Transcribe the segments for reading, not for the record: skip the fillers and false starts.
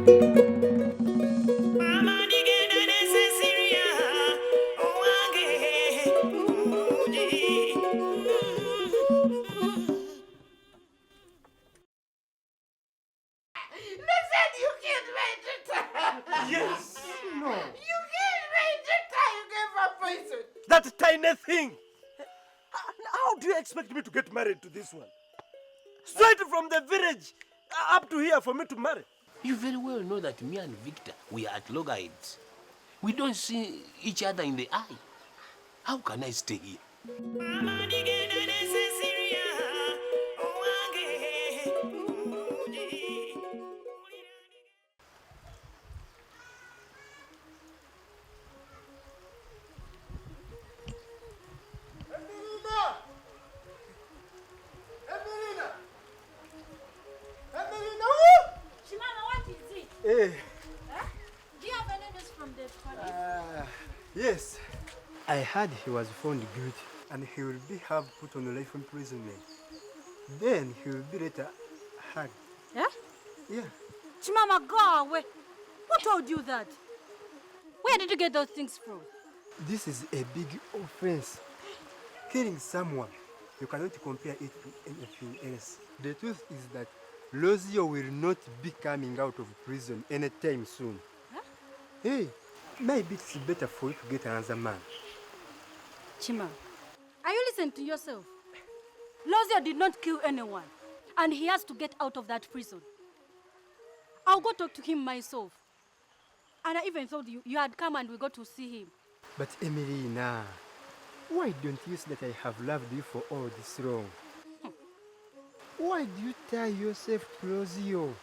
Yes! No! You can't wait the time you gave a poison! That tiny thing! How do you expect me to get married to this one? Straight from the village up to here for me to marry. You very well know that me and Victor, we are at loggerheads. We don't see each other in the eye. How can I stay here? Hey. Huh? Do you have any news from the police? Yes. I heard he was found guilty and he will be put on life imprisonment. Then he will be later hanged. Yeah? Yeah. Chimama, go away. Who told you that? Where did you get those things from? This is a big offense. Killing someone, you cannot compare it to anything else. The truth is that Lozio will not be coming out of prison anytime soon. Huh? Hey, maybe it's better for you to get another man. Chima, are you listening to yourself? Lozio did not kill anyone, and he has to get out of that prison. I'll go talk to him myself. And I even thought you had come and we got to see him. But Emelina, why don't you say that I have loved you for all this long? Why do you tie yourself to Lozio?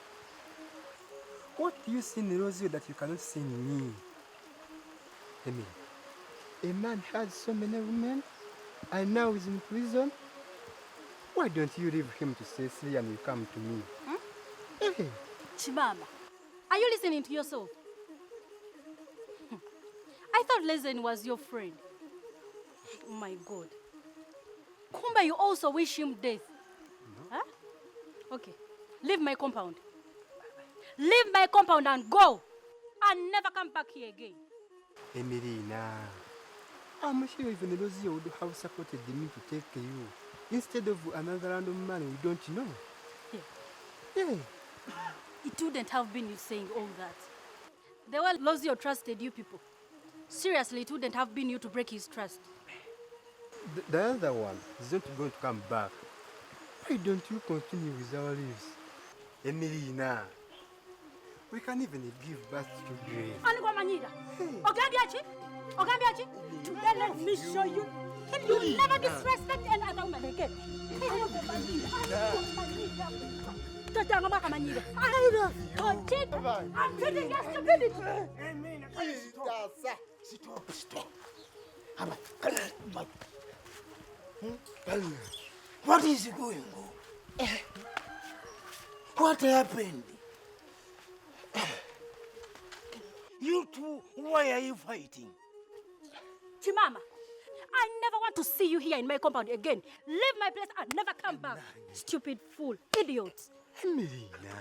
What do you see in Lozio that you cannot see in me? Emily, a man had so many women and now is in prison. Why don't you leave him to Sesiria and you come to me? Hey. Chimama, are you listening to yourself? I thought Lezen was your friend. Oh my God. Kumba, you also wish him death. No. Huh? Okay, leave my compound. Leave my compound and go. And never come back here again. Emelina, I'm sure even Lozio would have supported me to take you instead of another random man we don't know. Yeah. Yeah. It wouldn't have been you saying all that. The way Lozio trusted you people. Seriously, it wouldn't have been you to break his trust. The other one is not going to come back. Why don't you continue with our lives? Emelina, we can even give birth to grave. Today let me show you. You will never disrespect any other woman again. I'm treating your stupidity. Stop. What is going on? What happened? You two, why are you fighting? Chimama, I never want to see you here in my compound again. Leave my place and never come back. Stupid fool, idiot. Emelina.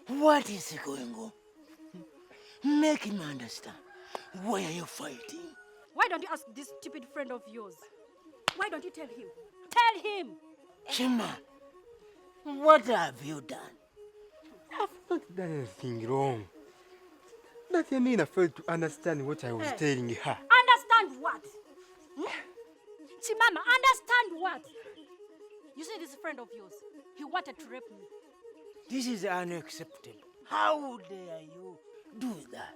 What is going on? Make him understand. Why are you fighting? Why don't you ask this stupid friend of yours? Why don't you tell him? Tell him! Chima, what have you done? I've not done anything wrong. But Emelina failed to understand what I was telling her. Understand what? Chimama, understand what? You see this friend of yours, he wanted to rape me. This is unacceptable. How dare you do that?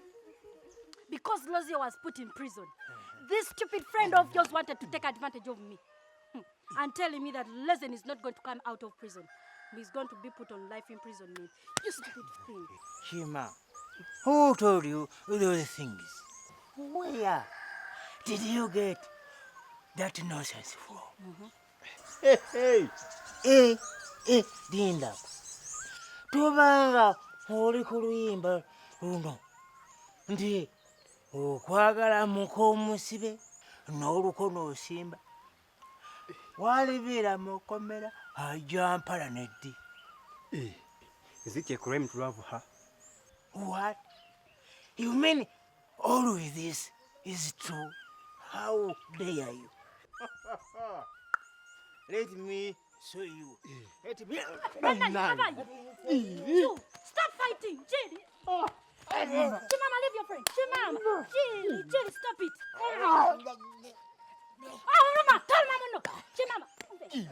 Because Lozio was put in prison, this stupid friend of yours wanted to take advantage of me. And telling me that Lezen is not going to come out of prison. He's going to be put on life imprisonment. You stupid thing. Shima, who told you those things? Where did you get that nonsense from? Dinda. Tubanga oli kuluyimba luno. Ndi okwagala muko musibe n'oluko n'osimba. Walibira mukomera ajampala neddi. Is it a crime to love her? What? You mean all of this is true? How dare you? Let me show you. Let me. You, stop fighting, Jelly. Chimama, leave your friend. Chimama. Jelly, stop it. Oh, Mama, tell Mama no. Chimama. Jelly.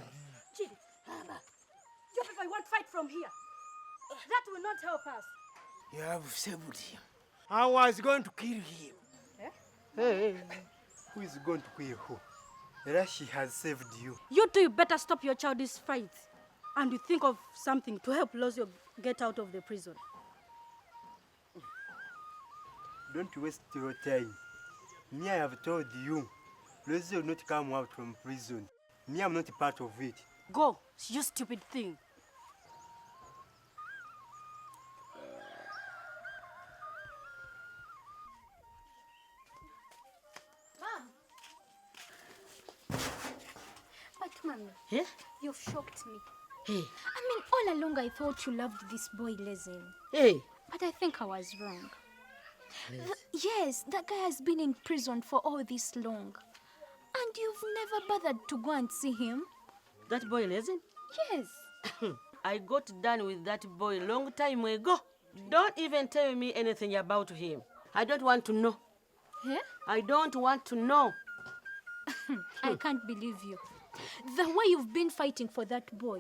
You people want fight from here. That will not help us. You have saved him. I was going to kill him. Hey, hey, who is going to kill who? Rashi has saved you. You two, you better stop your childish fights. And you think of something to help Lozio get out of the prison. Don't waste your time. Me, I have told you, Rosie will not come out from prison. Me, I'm not part of it. Go, you stupid thing. But Mommy, Yeah? you've shocked me. Hey, I mean, all along I thought you loved this boy, Lezen. hey. But I think I was wrong. Yes, that guy has been in prison for all this long. And you've never bothered to go and see him? That boy Lezen? Yes. I got done with that boy long time ago. Don't even tell me anything about him. I don't want to know. Yeah? I don't want to know. I can't believe you. The way you've been fighting for that boy.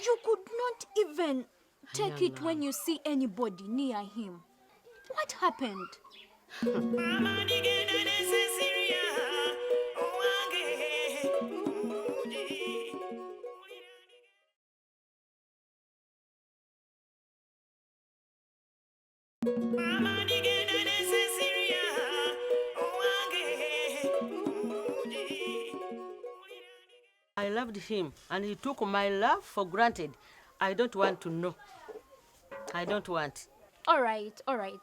You could not even take it when you see anybody near him. What happened? I loved him and he took my love for granted. I don't want to know. I don't want. All right, all right.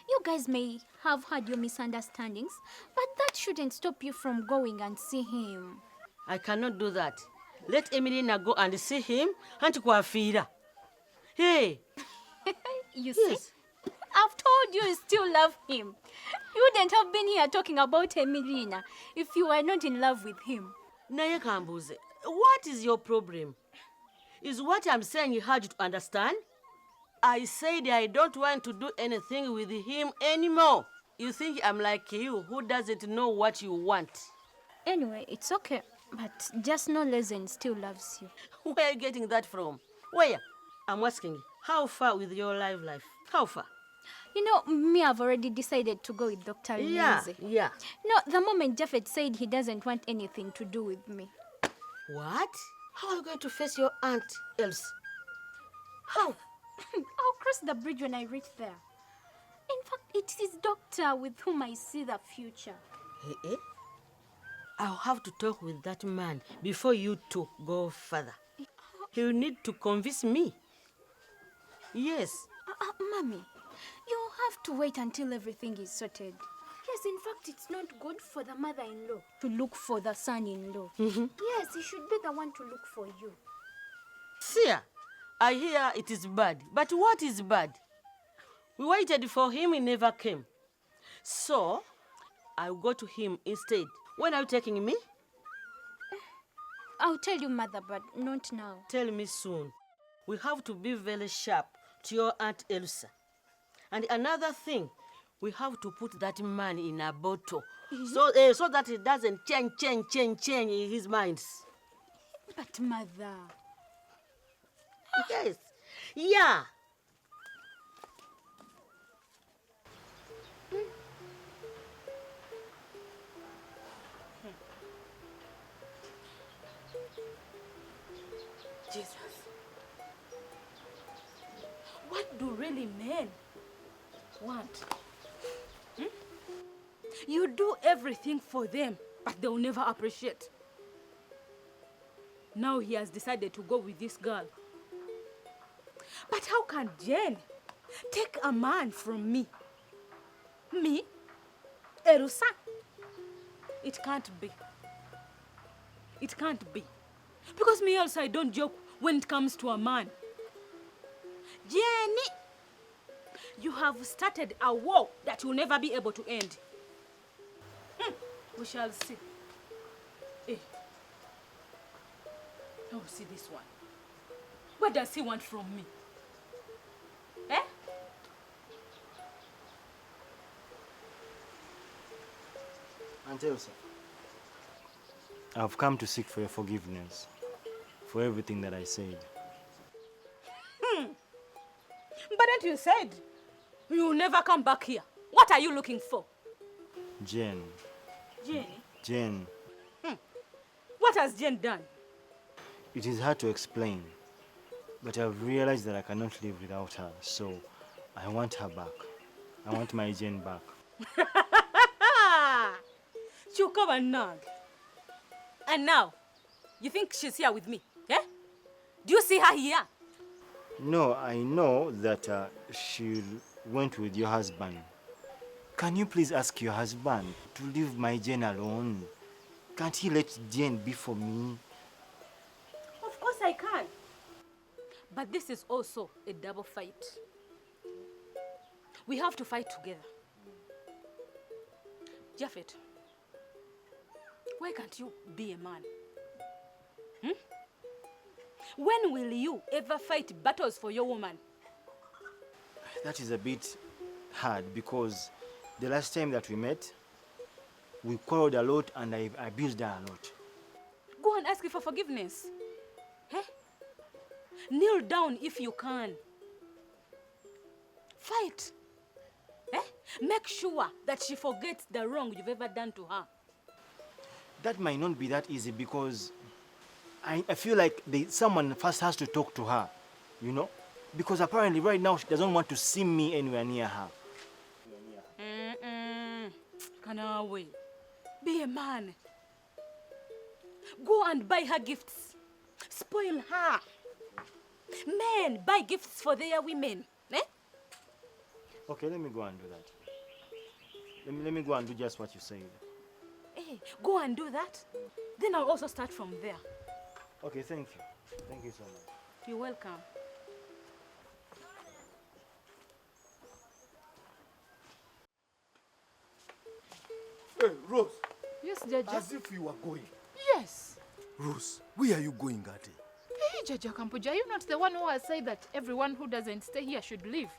You guys may have had your misunderstandings, but that shouldn't stop you from going and see him. I cannot do that. Let Emilina go and see him and Kwafira. Hey! You see? Yes. I've told you still love him. You wouldn't have been here talking about Emilina if you were not in love with him. Naye Kambuze, what is your problem? Is what I'm saying hard to understand? I said I don't want to do anything with him anymore. You think I'm like you who doesn't know what you want. Anyway, it's okay. But just know Lezen still loves you. Where are you getting that from? Where? I'm asking you, how far with your life? How far? You know, me, I've already decided to go with Dr. Yeah, Leze. yeah. No, the moment Japheth said he doesn't want anything to do with me. What? How are you going to face your aunt, Else? How? I'll cross the bridge when I reach there. In fact, it is Doctor with whom I see the future. Eh? I'll have to talk with that man before you two go further. He'll need to convince me. Yes. Mommy, you have to wait until everything is sorted. Yes, in fact, it's not good for the mother-in-law to look for the son-in-law. Yes, he should be the one to look for you. Sia, I hear it is bad. But what is bad? We waited for him, he never came. So, I'll go to him instead. When are you taking me? I'll tell you, Mother, but not now. Tell me soon. We have to be very sharp to your Aunt Elsa. And another thing, we have to put that man in a bottle so that it doesn't change in his mind. But, Mother... Yes. Yeah. Jesus. What do really men want? You do everything for them, but they'll never appreciate. Now he has decided to go with this girl. But how can Jen take a man from me? Me? Erusa? It can't be. It can't be. Because me also, I don't joke when it comes to a man. Jenny, you have started a war that will never be able to end. We shall see. Hey. Oh, see this one. What does he want from me? Eh? Auntie Elsa, I've come to seek for your forgiveness for everything that I said. But then you said you'll never come back here. What are you looking for? Jane. Jane? Jane. What has Jane done? It is hard to explain, but I've realized that I cannot live without her, so I want her back. I want my Jane back. Chukaba Nag. And now, you think she's here with me? Eh? Do you see her here? No, I know that she went with your husband. Can you please ask your husband to leave my Jane alone? Can't he let Jane be for me? Of course I can. But this is also a double fight. We have to fight together. Japhet, why can't you be a man? When will you ever fight battles for your woman? That is a bit hard because the last time that we met, we quarreled a lot and I abused her a lot. Go and ask her for forgiveness. Eh? Kneel down if you can. Fight. Eh? Make sure that she forgets the wrong you've ever done to her. That might not be that easy because I feel like someone first has to talk to her, you know? Because apparently right now she doesn't want to see me anywhere near her. Kanawe, be a man. Go and buy her gifts. Spoil her. Men buy gifts for their women. Eh? Okay, let me go and do that. Let me go and do just what you said. Hey, go and do that. Then I'll also start from there. Okay, thank you. Thank you so much. You're welcome. Hey, Rose, Yes, Jaja. as if you were going. Yes. Rose, where are you going, Ati? Hey, Jaja Kampuja, are you not the one who has said that everyone who doesn't stay here should leave?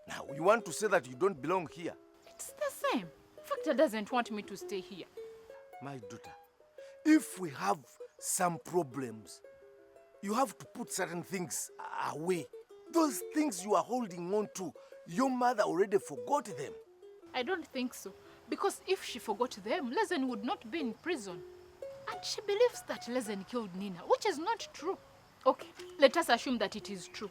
Now, you want to say that you don't belong here? It's the same. Factor doesn't want me to stay here. My daughter, if we have some problems, you have to put certain things away. Those things you are holding on to, your mother already forgot them. I don't think so. Because if she forgot them, Lezen would not be in prison. And she believes that Lezen killed Nina, which is not true. Okay, let us assume that it is true.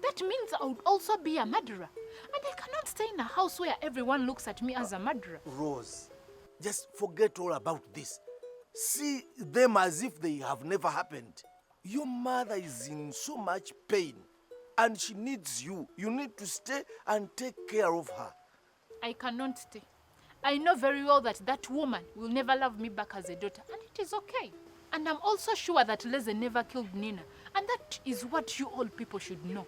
That means I would also be a murderer. And I cannot stay in a house where everyone looks at me as a murderer. Rose, just forget all about this. See them as if they have never happened. Your mother is in so much pain and she needs you. You need to stay and take care of her. I cannot stay. I know very well that that woman will never love me back as a daughter, and it is okay. And I'm also sure that Lezen never killed Nina, and that is what you all people should know.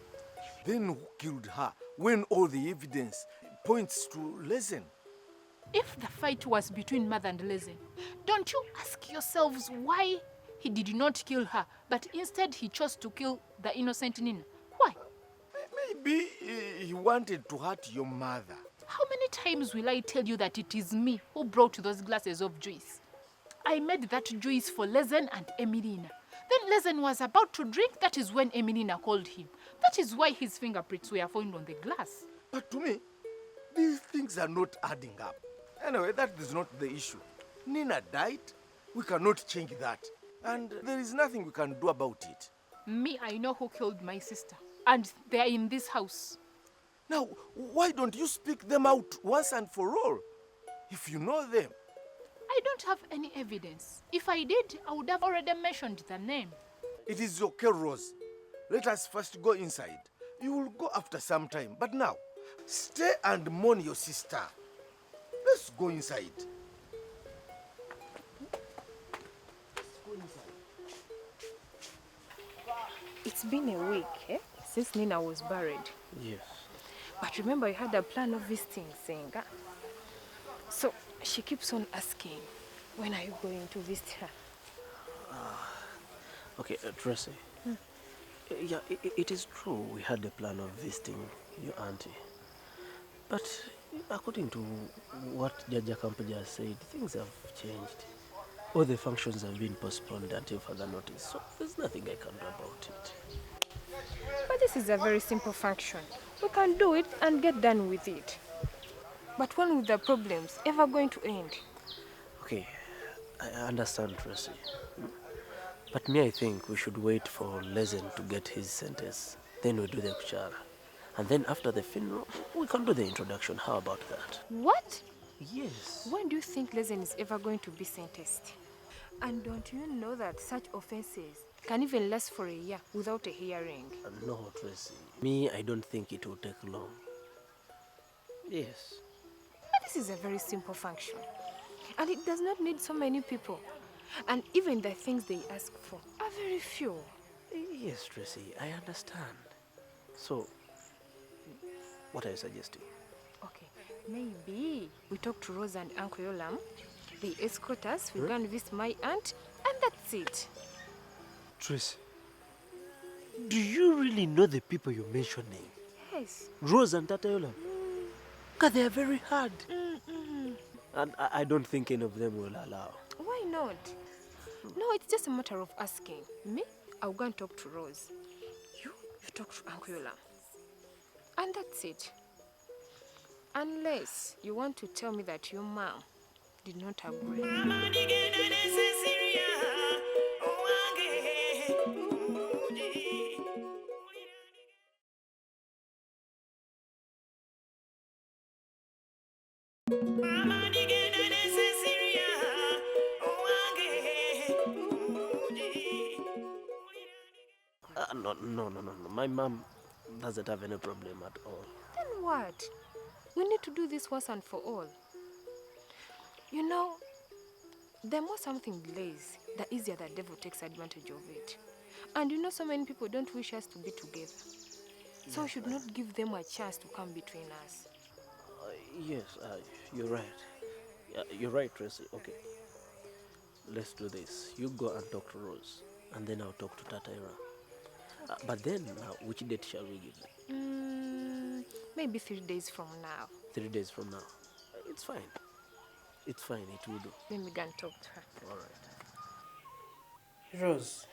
Then who killed her when all the evidence points to Lezen? If the fight was between mother and Lezen, don't you ask yourselves why he did not kill her, but instead he chose to kill the innocent Nina? Why? Maybe he wanted to hurt your mother. How many times will I tell you that it is me who brought those glasses of juice? I made that juice for Lezen and Emilina. Then Lezen was about to drink. That is when Emilina called him. That is why his fingerprints were found on the glass. But to me, these things are not adding up. Anyway, that is not the issue. Nina died. We cannot change that. And there is nothing we can do about it. Me, I know who killed my sister. And they are in this house. Now, why don't you speak them out once and for all? If you know them. I don't have any evidence. If I did, I would have already mentioned the name. It is okay, Rose. Let us first go inside. You will go after some time. But now, stay and mourn your sister. Let's go inside. It's been a week, since Nina was buried. Yes. But remember, you had a plan of visiting Senga. So she keeps on asking, when are you going to visit her? Okay, Tracy. Yeah, it is true we had a plan of visiting your auntie. But according to what Jaja Kampaja said, things have changed. All the functions have been postponed until further notice, so there's nothing I can do about it. But this is a very simple function. We can do it and get done with it. But when will the problems ever going to end? Okay, I understand, Tracy. But me, I think we should wait for Lezen to get his sentence. Then we do the kuchara. And then after the funeral, we can do the introduction. How about that? What? Yes. When do you think Lezen is ever going to be sentenced? And don't you know that such offenses can even last for a year without a hearing? No, Tracy. Me, I don't think it will take long. Yes. But this is a very simple function. And it does not need so many people. And even the things they ask for are very few. Yes, Tracy, I understand. So, what are you suggesting? Okay, maybe we talk to Rose and Uncle Yolam. They escort us, we go and visit my aunt, and that's it. Tracy, do you really know the people you're mentioning? Yes. Rose and Tata Yola? God, they are very hard. And I don't think any of them will allow. Why not? No, it's just a matter of asking. Me, I'll go and talk to Rose. You talk to Uncle Yolam. And that's it. Unless you want to tell me that your mom did not agree. No. My mom doesn't have any problem at all. Then what? We need to do this once and for all. You know, the more something delays, the easier the devil takes advantage of it. And you know, so many people don't wish us to be together. So we should not give them a chance to come between us. Yes, you're right. You're right, Tracy. Okay. Let's do this. You go and talk to Rose, and then I'll talk to Tataira. But then, which date shall we give them? Maybe 3 days from now. 3 days from now. It's fine. It's fine, it will do. Then we can talk to her. All right. Rose,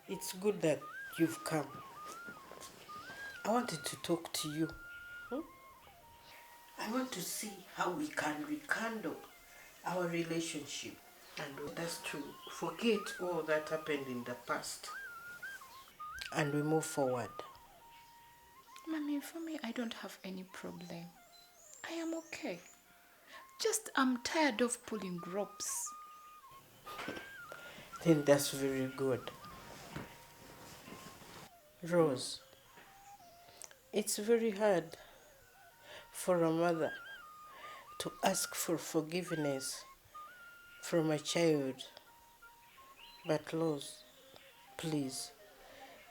it's good that you've come. I wanted to talk to you. I want to see how we can rekindle our relationship and us to forget all that happened in the past and we move forward. Mommy, for me, I don't have any problem. I am okay. Just I'm tired of pulling ropes. Then that's very good. Rose, it's very hard for a mother to ask for forgiveness from a child. But Rose, please,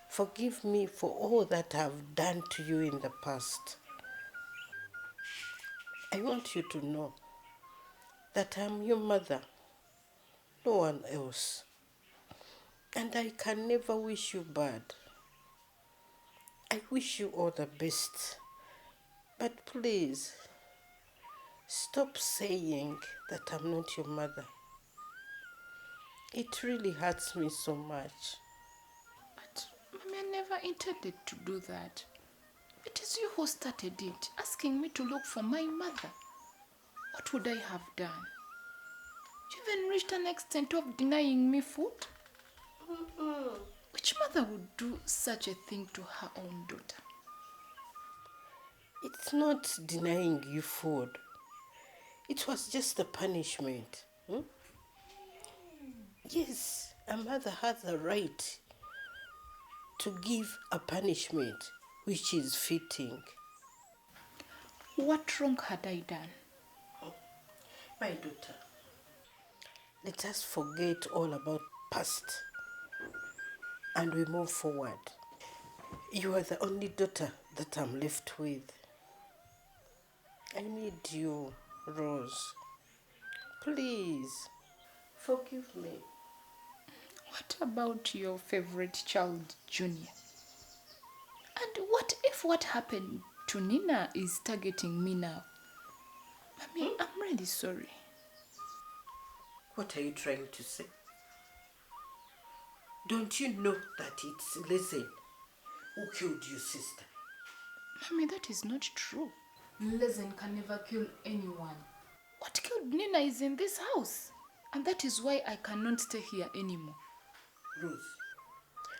forgive me for all that I've done to you in the past. I want you to know that I'm your mother, no one else. And I can never wish you bad. I wish you all the best. But please, stop saying that I'm not your mother. It really hurts me so much. But Mommy, I never intended to do that. It is you who started it, asking me to look for my mother. What would I have done? You even reached an extent of denying me food? Which mother would do such a thing to her own daughter? It's not denying you food. It was just a punishment. Yes, a mother has a right to give a punishment which is fitting. What wrong had I done? My daughter, let us forget all about past and we move forward. You are the only daughter that I'm left with. I need you, Rose. Please, forgive me. What about your favorite child, Junior? And what if what happened to Nina is targeting me now? Mommy, I'm really sorry. What are you trying to say? Don't you know that it's Lezen who killed your sister? Mommy, that is not true. Lezen can never kill anyone. What killed Nina is in this house. And that is why I cannot stay here anymore. Rose,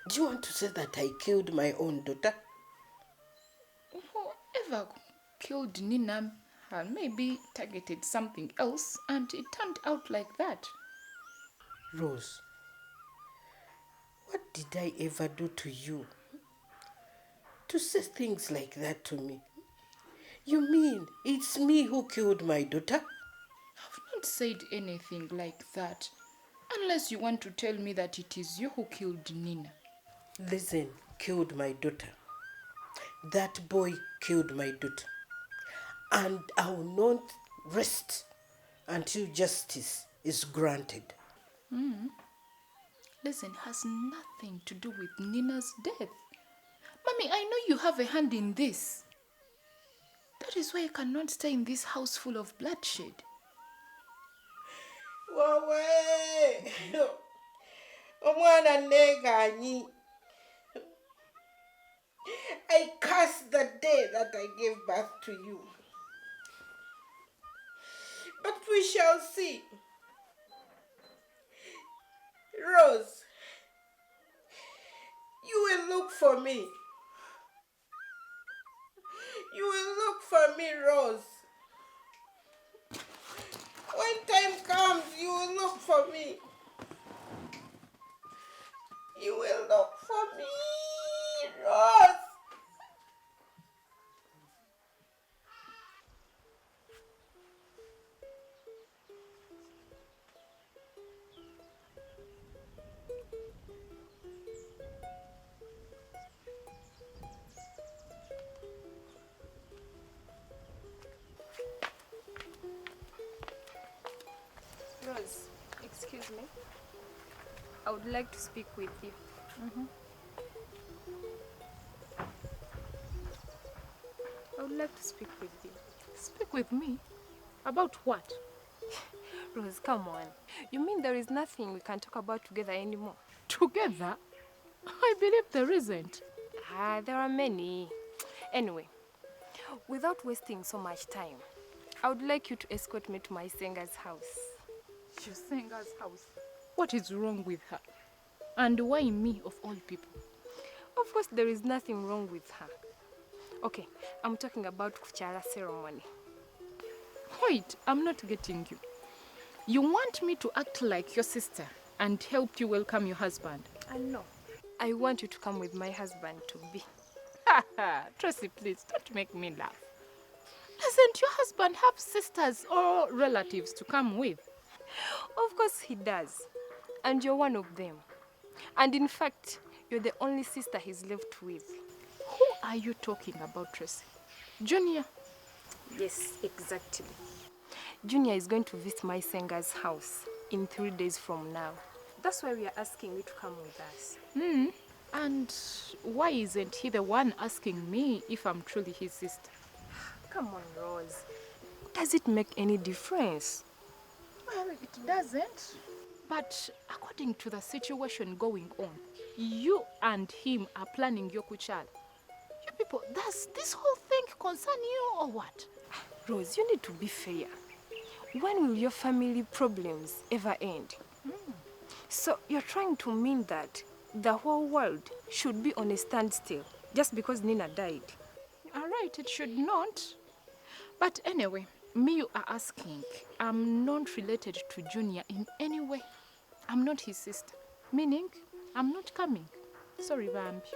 do you want to say that I killed my own daughter? Whoever killed Nina had maybe targeted something else and it turned out like that. Rose, what did I ever do to you to say things like that to me? You mean it's me who killed my daughter? I've not said anything like that. Unless you want to tell me that it is you who killed Nina. Listen, killed my daughter. That boy killed my daughter. And I will not rest until justice is granted. Listen, has nothing to do with Nina's death. Mommy, I know you have a hand in this. That is why I cannot stay in this house full of bloodshed. I curse the day that I gave birth to you. But we shall see. Rose, you will look for me. You will look for me, Rose. When time comes, you will look for me. You will look for me, Rose. Rose, excuse me. I would like to speak with you. I would like to speak with you. Speak with me? About what? Rose, come on. You mean there is nothing we can talk about together anymore? Together? I believe there isn't. There are many. Anyway, without wasting so much time, I would like you to escort me to my singer's house. Your singer's house? What is wrong with her? And why me of all people? Of course, there is nothing wrong with her. Okay, I'm talking about Kuchara ceremony. Wait, I'm not getting you. You want me to act like your sister and help you welcome your husband? I know. I want you to come with my husband to be. Tracy, please, don't make me laugh. Doesn't your husband have sisters or relatives to come with? Of course he does. And you're one of them. And in fact, you're the only sister he's left with. Who are you talking about, Tracy? Junior? Yes, exactly. Junior is going to visit my singer's house in 3 days from now. That's why we are asking you to come with us. And why isn't he the one asking me if I'm truly his sister? Come on, Rose. Does it make any difference? Well, it doesn't. But according to the situation going on, you and him are planning your kuchal. You people, does this whole thing concern you or what? Rose, you need to be fair. When will your family problems ever end? So you're trying to mean that the whole world should be on a standstill just because Nina died? All right, it should not. But anyway, me you are asking, I'm not related to Junior in any way. I'm not his sister. Meaning, I'm not coming. Sorry, Bambi.